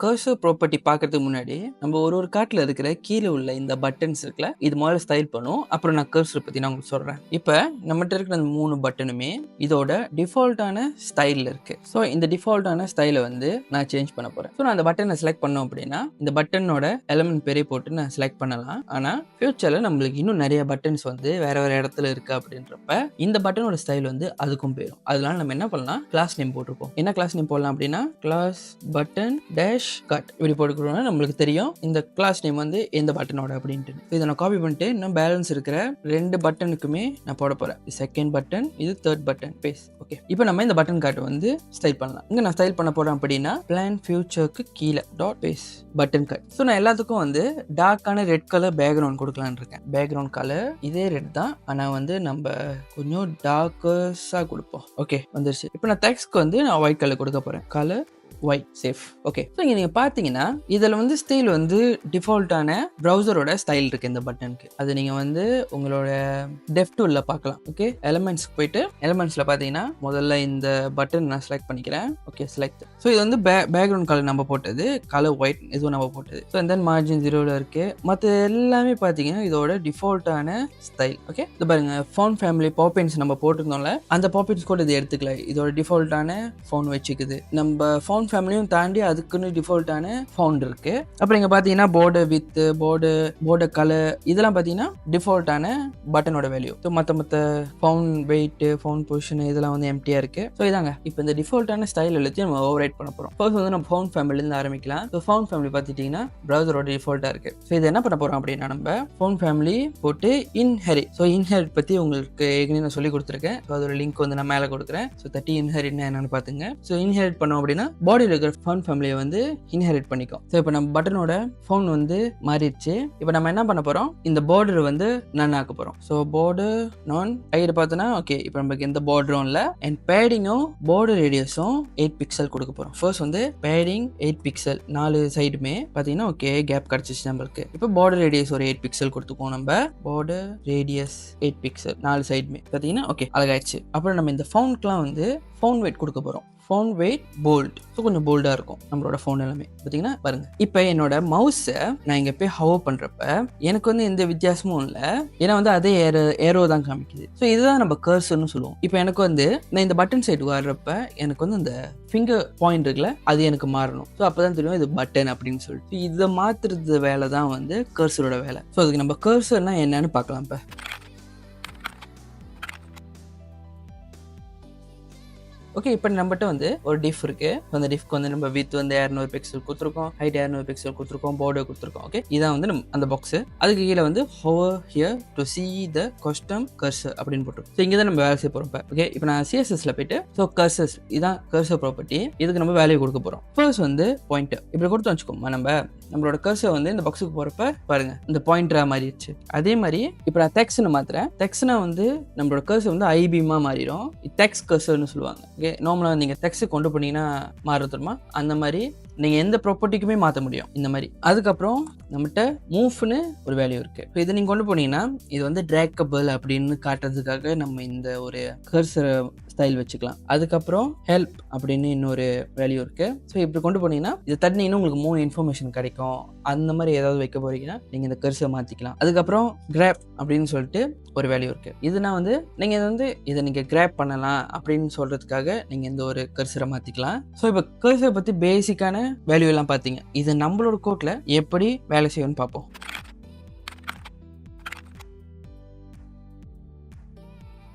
Cursor property பார்க்கறதுக்கு முன்னாடி நம்ம ஒரு கார்ட்ல இருக்கிற கீழே உள்ள இந்த பட்டன்ஸ் இருக்குல்ல, இது முதல்ல ஸ்டைல் பண்ணும். அப்புறம் நான் கர்சர் பத்தி நான் உங்களுக்கு சொல்றேன். இப்போ நம்மகிட்ட இருக்கிற அந்த 3 பட்டனுமே இதோட டிஃபால்ட்டான ஸ்டைல்ல இருக்கு. ஸோ இந்த டிஃபால்ட்டான ஸ்டைலை வந்து நான் சேஞ்ச் பண்ண போறேன். ஸோ நான் அந்த பட்டனை செலக்ட் பண்ணோம் அப்படின்னா இந்த பட்டனோட எலமெண்ட் பேரை போட்டு நான் செலக்ட் பண்ணலாம். ஆனா ஃபியூச்சர்ல நம்மளுக்கு இன்னும் நிறைய பட்டன்ஸ் வந்து வேற வேற இடத்துல இருக்கு அப்படின்றப்ப இந்த பட்டனோட ஸ்டைல் வந்து அதுக்கும் போயிடும். அதனால நம்ம என்ன பண்ணலாம், கிளாஸ் நேம் போட்டிருப்போம். என்ன கிளாஸ் நேம் போடலாம் அப்படின்னா கிளாஸ் பட்டன் டேஷ் கட் இப்படி போட்டுக்கிறோம்னா நம்மளுக்கு தெரியும் இந்த கிளாஸ் நேம் வந்து எந்த பட்டனோட அப்படின்ட்டு. இதை நான் காப்பி பண்ணிட்டு இன்னும் பேலன்ஸ் இருக்கிற 2 பட்டனுக்குமே நான் போட போறேன். செகண்ட் பட்டன், இது தேர்ட் பட்டன், பேஸ். ஓகே, இப்போ நம்ம இந்த பட்டன் கார்டு வந்து ஸ்டைல் பண்ணலாம். இங்க நான் ஸ்டைல் பண்ண போறேன் அப்படின்னா பிளான் ஃபியூச்சருக்கு கீழே dot base button card. So நான் எல்லாத்துக்கும் வந்து டார்க்கான ரெட் கலர் பேக்ரவுண்ட் கொடுக்கலான்னு இருக்கேன். பேக்ரவுண்ட் கலர் இதே ரெட் தான், ஆனா வந்து நம்ம கொஞ்சம் டார்க்கர்ஸா கொடுப்போம். ஓகே, வந்துருச்சு. இப்போ நான் டெக்ஸ்ட்க்கு வந்து நான் ஒயிட் கலர் கொடுக்க போறேன். Colour white safe. Okay, so இங்கே நீங்கள் பார்த்தீங்கன்னா இதில் வந்து ஸ்டைல் வந்து டிஃபால்ட்டான ப்ரௌசரோட ஸ்டைல் இருக்குது இந்த பட்டனுக்கு. அது நீங்கள் வந்து உங்களோட டெஃப் டூலில் பார்க்கலாம். ஓகே, எலமெண்ட்ஸ்க்கு போயிட்டு எலமெண்ட்ஸில் பார்த்தீங்கன்னா முதல்ல இந்த பட்டன் நான் செலக்ட் பண்ணிக்கிறேன். Okay, select. ஸோ இது வந்து பேக்ரவுண்ட் கலர் நம்ம போட்டது, கலர் ஒயிட் இதுவும் நம்ம போட்டது. ஸோ தென் மார்ஜின் 0ல் இருக்குது. மற்ற எல்லாமே பார்த்தீங்கன்னா இதோட டிஃபால்ட்டான ஸ்டைல். ஓகே, இது பாருங்க, ஃபோன் ஃபேமிலி பாப்பின்ஸ் நம்ம போட்டிருந்தோம்ல, அந்த பாப்பின்ஸ் கூட இது எடுத்துக்கல. இதோட டிஃபால்ட்டான ஃபோன் வச்சுக்குது. நம்ம ஃபோன் ஃபேமிலியும் தாண்டி அதுக்குன்னு டிஃபால்ட்டான ஃபவுண்ட் இருக்கு. அப்புறம் இங்க பாத்தீங்கன்னா போர்டர் வித் போர்டர் கலர் இதெல்லாம் பாத்தீங்கன்னா டிஃபால்ட்டான பட்டனோட வேல்யூ. ஸோ மற்ற ஃபவுண்ட் வெயிட், ஃபவுண்ட் பொசிஷன் இதெல்லாம் வந்து எம்டியா இருக்கு. ஸோ இதாங்க இப்போ இந்த டிஃபால்ட்டான ஸ்டைல் எல்லாத்தையும் நம்ம ஓவர் ரைட் பண்ண போறோம். ஃபர்ஸ்ட் வந்து நம்ம ஃபவுண்ட் ஃபேமிலிருந்து ஆரம்பிக்கலாம். ஸோ ஃபவுண்ட் ஃபேமிலி பார்த்துட்டீங்கன்னா ப்ரௌசரோட டிஃபால்ட்டா இருக்கு. ஸோ இது என்ன பண்ண போறோம் அப்படின்னா நம்ம ஃபவுண்ட் ஃபேமிலி போட்டு இன்ஹெரிட். ஸோ இன்ஹெரிட் பத்தி உங்களுக்கு ஏற்கனவே நான் சொல்லி கொடுத்துருக்கேன். ஸோ அதோட லிங்க் வந்து நான் மேலே கொடுக்குறேன். ஸோ 30 இன்ஹெரிட்னா என்னன்னு பாத்துங்க. ஸோ இன்ஹெரிட் பண்ணோம் அப்படின்னா பாடியில் இருக்கிற ஃபவுண்ட் ஃபேமிலியை வந்து இன்ஹெரிட் பண்ணிக்கும். ஸோ இப்போ நம்ம பட்டனோட ஃபவுண்ட் வந்து மாறிடுச்சு. இப்போ நம்ம என்ன பண்ண போறோம், இந்த பார்டர் வந்து நான் ஆக்க போறோம். ஸோ பார்டர் நான் ஐடு பார்த்தோன்னா ஓகே, இப்போ நமக்கு எந்த பார்டரும் இல்லை. அண்ட் பேடிங்கும் பார்டர் ரேடியஸும் 8 பிக்சல் கொடுக்க போறோம். ஃபர்ஸ்ட் வந்து பேடிங் 8 பிக்சல் 4 சைடுமே பார்த்தீங்கன்னா ஓகே கேப் கிடைச்சிச்சு நம்மளுக்கு. இப்போ பார்டர் ரேடியஸ் ஒரு 8 பிக்சல் கொடுத்துக்கோம். நம்ம பார்டர் ரேடியஸ் 8 பிக்சல் 4 சைடுமே பார்த்தீங்கன்னா ஓகே அழகாயிடுச்சு. அப்புறம் நம்ம இந்த ஃபவுண்ட்லாம் வந்து ஃபவுண்ட் வெயிட் கொடுக்க போறோம். Found wait bolt. ஸோ கொஞ்சம் போல்டாக இருக்கும் நம்மளோட ஃபோன் எல்லாமே பார்த்தீங்கன்னா பாருங்க. இப்போ என்னோட மவுஸை நான் இங்கே போய் ஹவர் பண்ணுறப்ப எனக்கு வந்து எந்த வித்தியாசமும் இல்லை. ஏன்னா வந்து அதே ஏரோ தான் காமிக்குது. ஸோ இதுதான் நம்ம கர்சர்னு சொல்லுவோம். இப்போ எனக்கு வந்து நான் இந்த பட்டன் சைடு வர்றப்ப எனக்கு வந்து இந்த ஃபிங்கர் பாயிண்ட் இருக்குல்ல, அது எனக்கு மாறணும். ஸோ அப்போதான் தெரியும் இது பட்டன் அப்படின்னு சொல்லிட்டு. இதை மாற்றுறது வேலை தான் வந்து கர்சரோட வேலை. ஸோ அதுக்கு நம்ம கர்சர்னா என்னன்னு பார்க்கலாம். இப்போ ஓகே, இப்போ நம்மகிட்ட வந்து ஒரு டிஃப் இருக்கு. அந்த டிஃப்க்கு வந்து நம்ம வித் வந்து 200 பிக்சல் கொடுத்துருக்கோம், ஹைட் 200 பிக்சல் கொடுத்துருக்கோம், பார்டர் கொடுத்துருக்கோம். ஓகே, இதான் வந்து அந்த பாக்ஸ். அதுக்கு கீழே வந்து hover here to see the custom cursor அப்படின்னு போட்டுருக்கோம். ஸோ இங்கே தான் நம்ம வேலை செய்ய போறோம். ஓகே, இப்போ நான் சிஎஸ்எஸ்ல போயிட்டு ஸோ கர்சர்ஸ் இதான் கர்சர் ப்ராப்பர்ட்டி. இதுக்கு நம்ம வேல்யூ கொடுக்க போறோம். ஃபர்ஸ்ட் வந்து பாயிண்டர் இப்படி கொடுத்து வச்சுக்கோமா. நம்மளோட கர்சர் வந்து இந்த பாக்ஸுக்கு போறப்ப பாருங்க இந்த பாயிண்டரா மாறிடுச்சு. அதே மாதிரி இப்போ நான் டெக்ஸ்ட்னு மாத்துறேன். டெக்ஸ்ட்னா வந்து நம்மளோட கர்சர் வந்து ஐபீமா மாறிடும். டெக்ஸ்ட் கர்சர்னு சொல்லுவாங்க. ஓகே, நார்மலாக நீங்கள் டெக்ஸ்ட் கொண்டு போனீங்கன்னா மாறுதுமா, அந்த மாதிரி நீங்கள் எந்த ப்ராப்பர்ட்டிக்குமே மாற்ற முடியும் இந்த மாதிரி. அதுக்கப்புறம் நம்மகிட்ட மூவ்னு ஒரு வேல்யூ இருக்குது. ஸோ இதை நீங்கள் கொண்டு போனீங்கன்னா இது வந்து ட்ராக்கபிள் அப்படின்னு காட்டுறதுக்காக நம்ம இந்த ஒரு கர்சர் ஸ்டைல் வச்சுக்கலாம். அதுக்கப்புறம் ஹெல்ப் அப்படின்னு இன்னொரு வேல்யூ இருக்குது. ஸோ இப்படி கொண்டு போனீங்கன்னா இதை தட்டினீங்கன்னா உங்களுக்கு 3 இன்ஃபர்மேஷன் கிடைக்கும். அந்த மாதிரி ஏதாவது வைக்க போறீங்கன்னா நீங்கள் இந்த கர்சரை மாற்றிக்கலாம். அதுக்கப்புறம் கிராப் அப்படின்னு சொல்லிட்டு ஒரு வேல்யூ இருக்குது. இதுனா வந்து நீங்கள் இதை நீங்கள் கிராப் பண்ணலாம் அப்படின்னு சொல்கிறதுக்காக நீங்கள் இந்த ஒரு கர்சரை மாற்றிக்கலாம். ஸோ இப்போ கர்சரை பற்றி பேசிக்கான வேல்யூ எல்லாம் பார்த்தீங்க. இது நம்மளோட கோட்ல எப்படி வேலை செய்யும்னு பார்ப்போம்.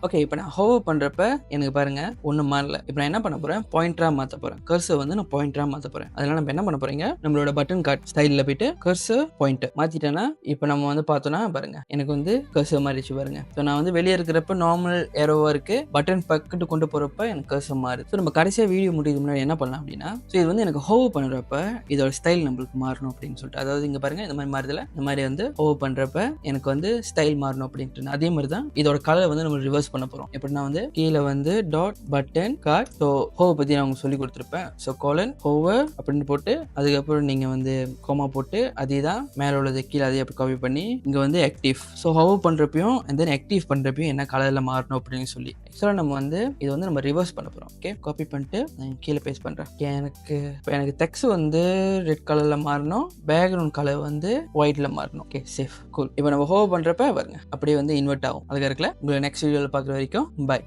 ஓகே, இப்போ நான் ஹோவர் பண்ணுறப்ப எனக்கு பாருங்க ஒன்றும் மாறல. இப்போ நான் என்ன பண்ண போகிறேன், பாயிண்டராக மாற்ற போகிறேன். கர்சர் வந்து நான் பாயிண்டராக மாற்ற போகிறேன். அதனால நம்ம என்ன பண்ண போறீங்க, நம்மளோட பட்டன் கார்ட் ஸ்டைலில் போயிட்டு கர்சர் பாயிண்டர் மாற்றிட்டேன்னா இப்போ நம்ம வந்து பார்த்தோன்னா பாருங்க எனக்கு வந்து கர்சர் மாறிச்சு பாருங்க. ஸோ நான் வந்து வெளியே இருக்கிறப்ப நார்மல் ஏரோவாக இருக்குது, பட்டன் பக்கத்து கொண்டு போகிறப்ப எனக்கு கர்சர் மாறுது. ஸோ நம்ம கடைசியாக வீடியோ முடியுது முன்னாடி என்ன பண்ணலாம் அப்படின்னா, ஸோ இது வந்து எனக்கு ஹோவர் பண்ணுறப்ப இதோட ஸ்டைல் நம்மளுக்கு மாறணும் அப்படின்னு சொல்லிட்டு, அதாவது இங்கே பாருங்க இந்த மாதிரி மாறுதில்ல, இந்த மாதிரி வந்து ஹோவர் பண்ணுறப்ப எனக்கு வந்து ஸ்டைல் மாறணும் அப்படின்ட்டு. அதே மாதிரி தான் இதோட கலர் வந்து நம்ம ரிவர்ஸ் பண்ண போறோம். எப்படின்னா வந்து கீழே வந்து dot button card. So hover பத்தி நான் உங்களுக்கு சொல்லி கொடுத்துருப்பேன். ஸோ கோலன் ஹோவர் அப்படின்னு போட்டு அதுக்கப்புறம் நீங்க வந்து கோமா போட்டு அதே தான் மேல உள்ளது கீழே அதே அப்படி காப்பி பண்ணி இங்க வந்து ஆக்டிவ். ஸோ ஹோவர் பண்றப்பையும் அண்ட் தென் ஆக்டிவ் பண்றப்பையும் என்ன கலர்ல மாறணும் அப்படின்னு சொல்லி ஸோ நம்ம வந்து இது வந்து நம்ம ரிவர்ஸ் பண்ண போகிறோம். ஓகே, காப்பி பண்ணிட்டு நான் கீழே பேஸ்ட் பண்ணுறேன். ஓகே, எனக்கு டெக்ஸ்ட் வந்து ரெட் கலரில் மாறணும், பேக்ரவுண்ட் கலர் வந்து ஒயிட்டில் மாறணும். Okay, safe, cool. இப்போ நம்ம ஹோவர் பண்ணுறப்ப பாருங்க அப்படியே வந்து இன்வெர்ட் ஆகும். அதுக்கு இருக்குல்ல. உங்களை நெக்ஸ்ட் வீடியோவில் பார்க்குற வரைக்கும் பாய்.